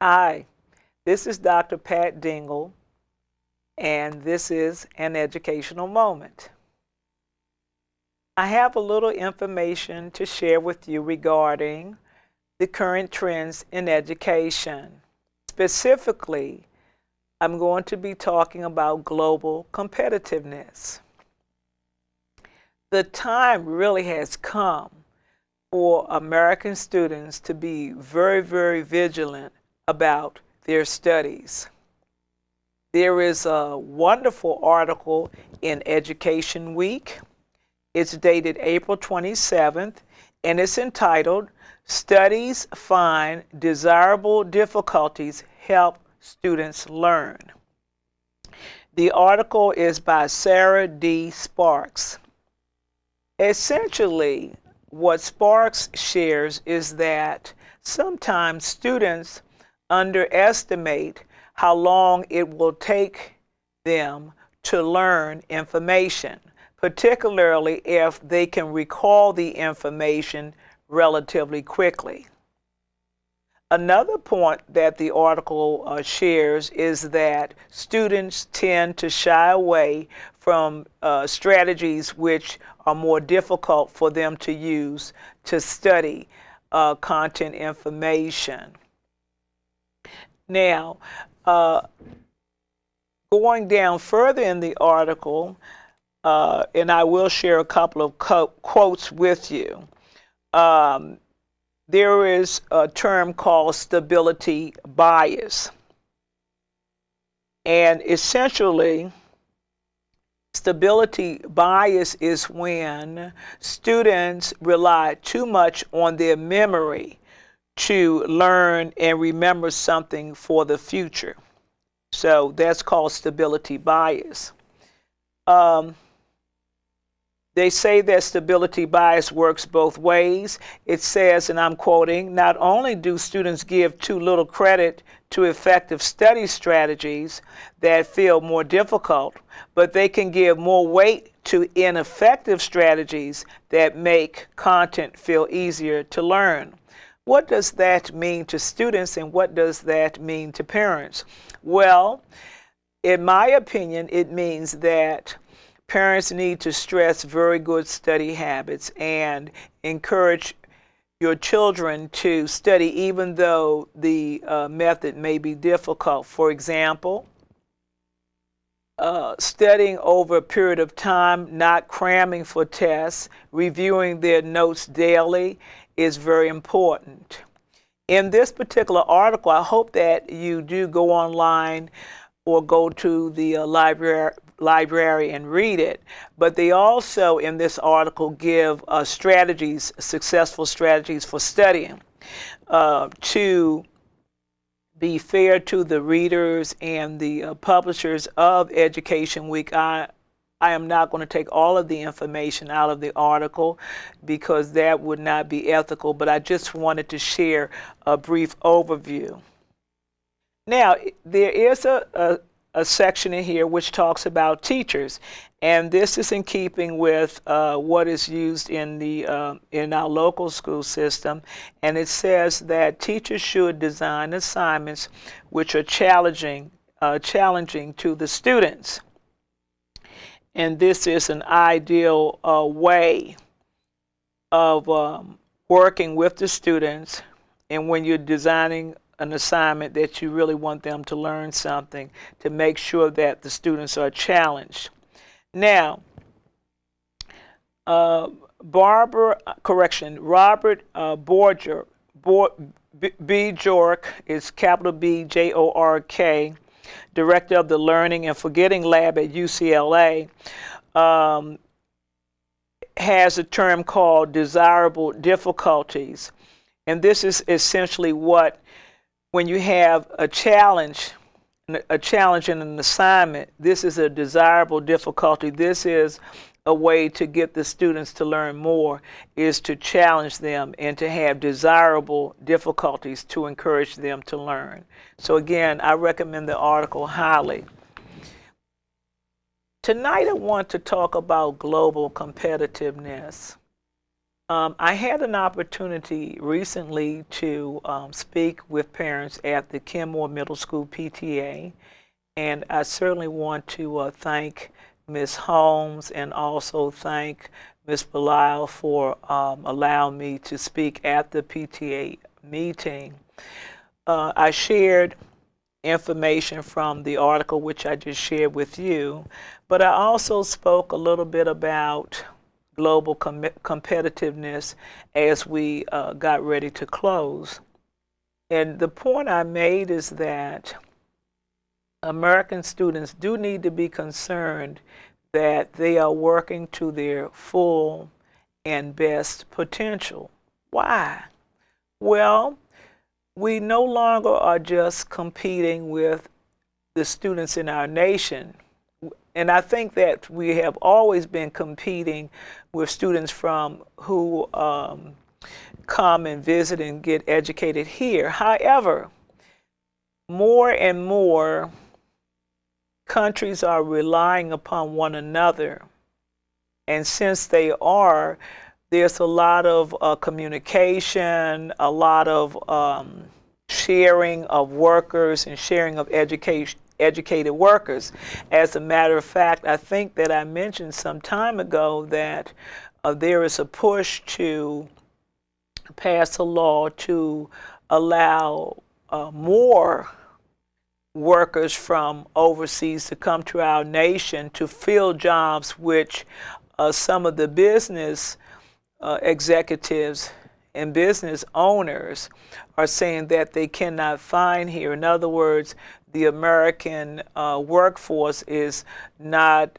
Hi, this is Dr. Pat Dingle, and this is an educational moment. I have a little information to share with you regarding the current trends in education. Specifically, I'm going to be talking about global competitiveness. The time really has come for American students to be very vigilant about their studies. There is a wonderful article in Education Week. It's dated April 27th, and it's entitled, Studies Find Desirable Difficulties Help Students Learn. The article is by Sarah D. Sparks. Essentially, what Sparks shares is that sometimes students underestimate how long it will take them to learn information, particularly if they can recall the information relatively quickly. Another point that the article shares is that students tend to shy away from strategies which are more difficult for them to use to study content information. Now, going down further in the article, and I will share a couple of quotes with you. There is a term called stability bias. And essentially, stability bias is when students rely too much on their memory to learn and remember something for the future. So that's called stability bias. They say that stability bias works both ways. It says, and I'm quoting, not only do students give too little credit to effective study strategies that feel more difficult, but they can give more weight to ineffective strategies that make content feel easier to learn. What does that mean to students, and what does that mean to parents? Well, in my opinion, it means that parents need to stress very good study habits and encourage your children to study even though the method may be difficult. For example, studying over a period of time, not cramming for tests, reviewing their notes daily is very important. In this particular article, I hope that you do go online or go to the library and read it. But they also, in this article, give strategies, successful strategies for studying. To be fair to the readers and the publishers of Education Week, I am not going to take all of the information out of the article because that would not be ethical, but I just wanted to share a brief overview. Now, there is a section in here which talks about teachers, and this is in keeping with what is used in our local school system, and it says that teachers should design assignments which are challenging to the students. And this is an ideal way of working with the students, and when you're designing an assignment that you really want them to learn something, to make sure that the students are challenged. Now, Robert Bjork, is capital B-J-O-R-K, director of the Learning and Forgetting Lab at UCLA, has a term called desirable difficulties. And this is essentially what, when you have a challenge in an assignment, this is a desirable difficulty. This is a way to get the students to learn more, is to challenge them and to have desirable difficulties to encourage them to learn. So again, I recommend the article highly. Tonight I want to talk about global competitiveness. I had an opportunity recently to speak with parents at the Kenmore Middle School PTA, and I certainly want to thank Ms. Holmes and also thank Ms. Belial for allowing me to speak at the PTA meeting. I shared information from the article which I just shared with you, but I also spoke a little bit about global competitiveness as we got ready to close. And the point I made is that American students do need to be concerned that they are working to their full and best potential. Why? Well, we no longer are just competing with the students in our nation. And I think that we have always been competing with students from who come and visit and get educated here. However, more and more countries are relying upon one another. And since they are, there's a lot of communication, a lot of sharing of workers and sharing of educated workers. As a matter of fact, I think that I mentioned some time ago that there is a push to pass a law to allow more workers from overseas to come to our nation to fill jobs which some of the business executives and business owners are saying that they cannot find here. In other words, the American workforce is not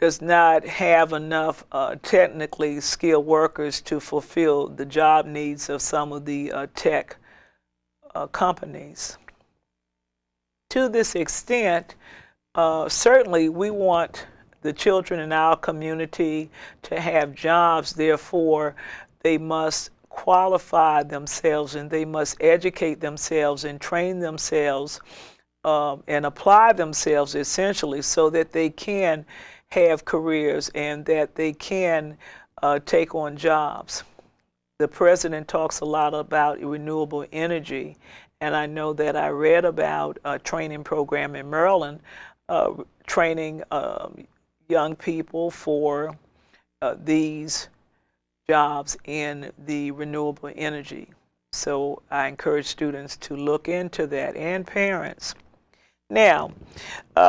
does not have enough technically skilled workers to fulfill the job needs of some of the tech companies. To this extent, certainly we want the children in our community to have jobs. Therefore, they must qualify themselves and they must educate themselves and train themselves and apply themselves essentially so that they can have careers and that they can take on jobs. The president talks a lot about renewable energy, and I know that I read about a training program in Maryland training young people for these jobs in the renewable energy. So I encourage students to look into that and parents. Now,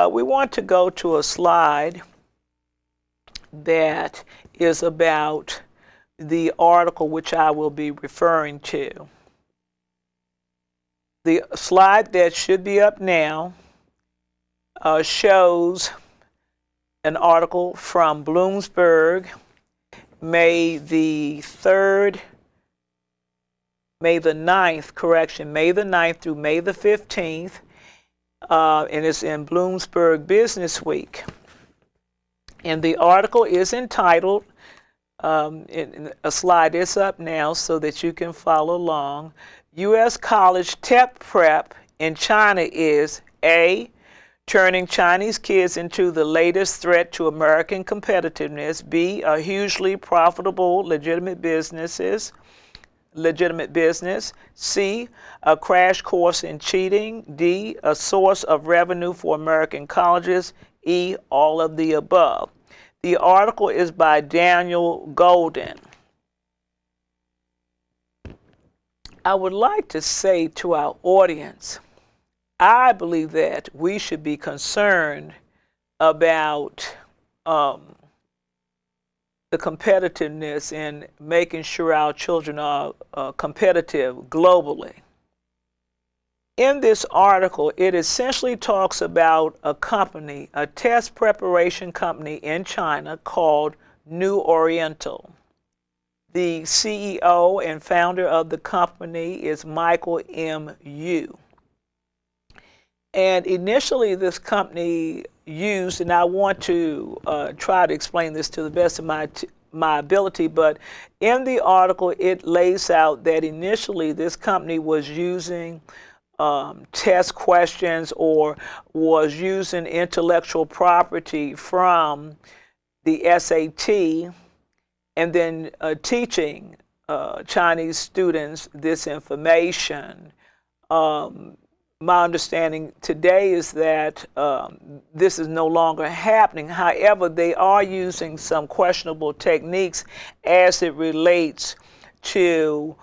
we want to go to a slide that is about the article which I will be referring to. The slide that should be up now shows an article from Bloomsburg, May the 9th through May the 15th, and it's in Bloomsburg Business Week. And the article is entitled, a slide is up now so that you can follow along, U.S. College Tech Prep in China is A, turning Chinese kids into the latest threat to American competitiveness, B, a hugely profitable legitimate business, C, a crash course in cheating, D, a source of revenue for American colleges, E, all of the above. The article is by Daniel Golden. I would like to say to our audience, I believe that we should be concerned about the competitiveness and making sure our children are competitive globally. In this article, it essentially talks about a company, a test preparation company in China called New Oriental. The CEO and founder of the company is Michael M. Yu. And initially this company used, and I want to try to explain this to the best of my ability, but in the article it lays out that initially this company was using test questions or was using intellectual property from the SAT and then teaching Chinese students this information. My understanding today is that this is no longer happening. However, they are using some questionable techniques as it relates to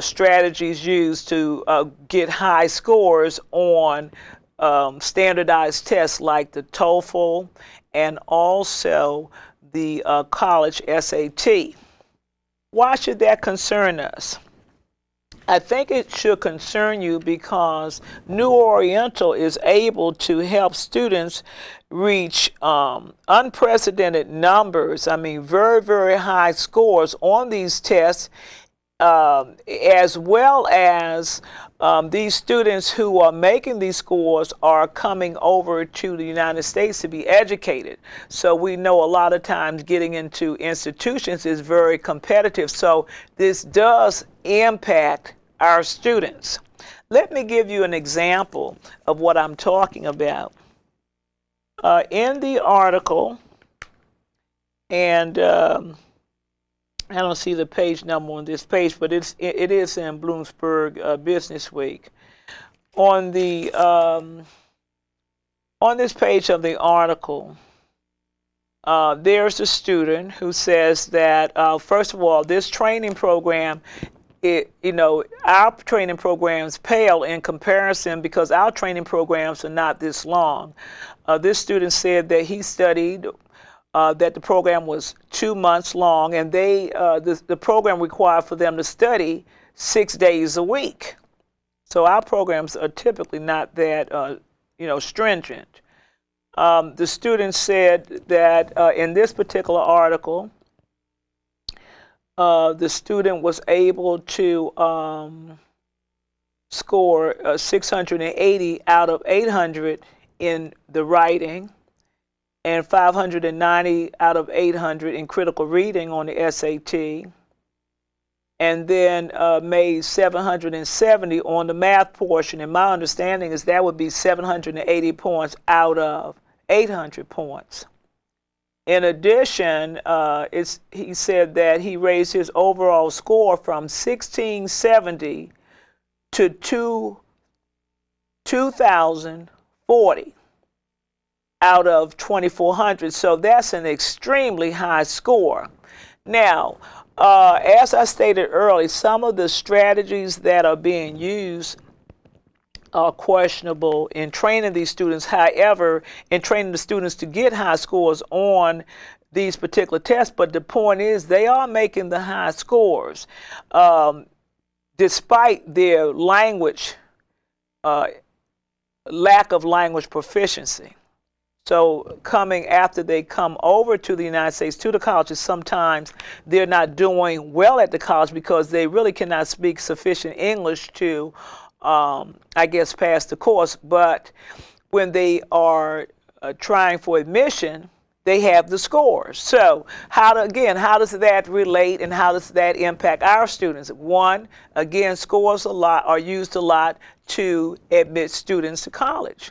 strategies used to get high scores on standardized tests like the TOEFL and also the college SAT. Why should that concern us? I think it should concern you because New Oriental is able to help students reach unprecedented numbers, I mean very, very high scores on these tests, as well as these students who are making these scores are coming over to the United States to be educated. So we know a lot of times getting into institutions is very competitive. So this does impact our students. Let me give you an example of what I'm talking about. In the article, and I don't see the page number on this page, but it is in Bloomsburg Business Week. On the on this page of the article, there's a student who says that first of all, this training program, our training programs pale in comparison because our training programs are not this long. This student said that he studied. That the program was 2 months long, and the program required for them to study 6 days a week. So our programs are typically not that stringent. The student said that in this particular article, the student was able to score 680 out of 800 in the writing, and 590 out of 800 in critical reading on the SAT, and then made 770 on the math portion. And my understanding is that would be 780 points out of 800 points. In addition, he said that he raised his overall score from 1670 to 2040. Out of 2,400, so that's an extremely high score. Now, as I stated earlier, some of the strategies that are being used are questionable in training these students. However, in training the students to get high scores on these particular tests, but the point is they are making the high scores despite their lack of language proficiency. So coming after they come over to the United States, to the colleges, sometimes they're not doing well at the college because they really cannot speak sufficient English to, pass the course. But when they are trying for admission, they have the scores. So how does that relate and how does that impact our students? One, again, scores are used a lot to admit students to college.